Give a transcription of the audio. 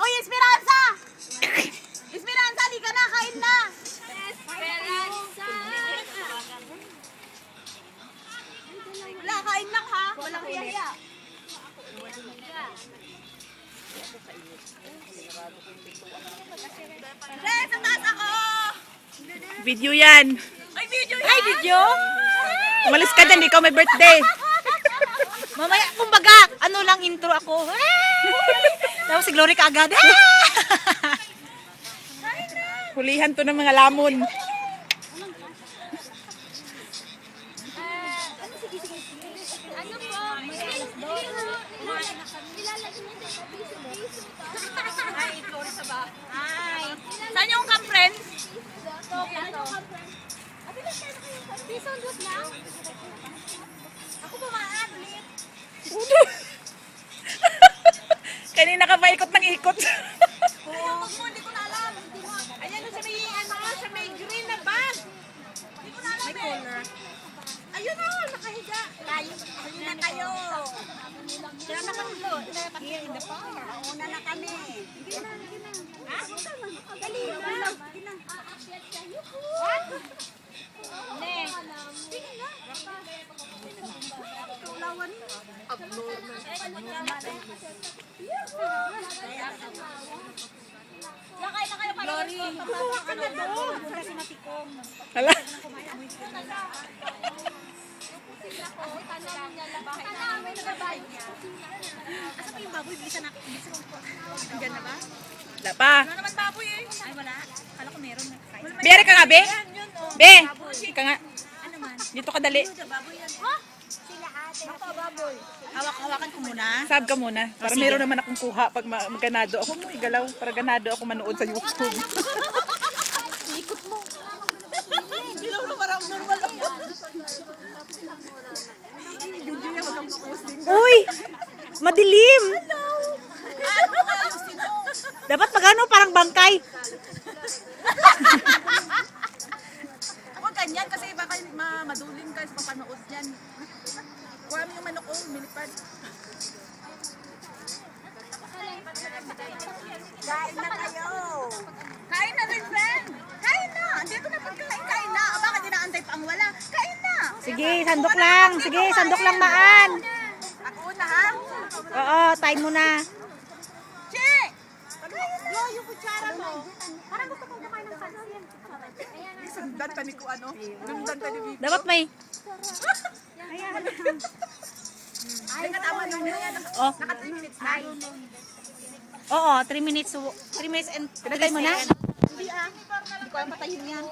Oy, Esperanza! Esperanza, di ka na, kain na! Esperanza. Wala, kain lang ha. Walang hiya. Ren, sa taas ako! Video yan. Ay, video yan! Ay, video? Umalis ka dyan, ikaw may birthday. Mamaya, kumbaga, ano lang intro ako. Tapos si Glory kaagad. Hulihan to ng mga lamon. Ano po? Ay, Glory sa ba? Ay. Saan yung camp, friend? Ako bumaan, ulit. Kanina ka pa ikot ng ikot. Oo. Hindi ko na alam. Ayan sa may, sa may green na bag. Hindi ko na alam may color. Ayun na, nakahiga. Ayun na kayo. Sila na kami doon. Una na kami. Ha? Dali na. What? Ne. Sige na. Tulawan. Nakain na kayo para Glory. Kumuha ka na doon. Kasi matikom. Hala. Asa pa yung baboy? Bisa na. Diyan na ba? Wala pa. Wala naman baboy eh. Ay wala. Kala ko meron. Bere ka nga, be. Be. Ka nga. Ano man? Dito ka dali. Baboy yan. Ha? Sila ate. Baka baboy. Hawak-hawakan ko muna. Sab ka muna. Para meron naman akong kuha pag ganado ako. Igalaw. Para ganado ako manood sa YouTube. Ikot mo. Hindi naman parang normal lang. Uy! Madilim! Ano ka ayusin mo? Dapat magano parang bangkay. Huwag ganyan kasi baka maduling ka sa papanood yan. Kuha mo yung manok ko, milipad. Kain na kayo. Kain na rin, friend. Kain na. Dito na pagkain. Kain na. Baka dinaantay pa ang wala. Kain na. Sige, sandok lang. Sige, sandok lang maan. Ako una ha. Oo, time mo na. Che! Kain na. Yo, yung kutsara mo. Parang gusto kong kumain ng pansin. Sundan pa ni ko ano. Sundan pa ni Vico. Dapat may... Ay, katama nung yan. Oh. Naka 3 minutes na. Oo, 3 minutes. 3 minutes and... Lagay mo na? Hindi ah. Hindi ko ang patayin yan.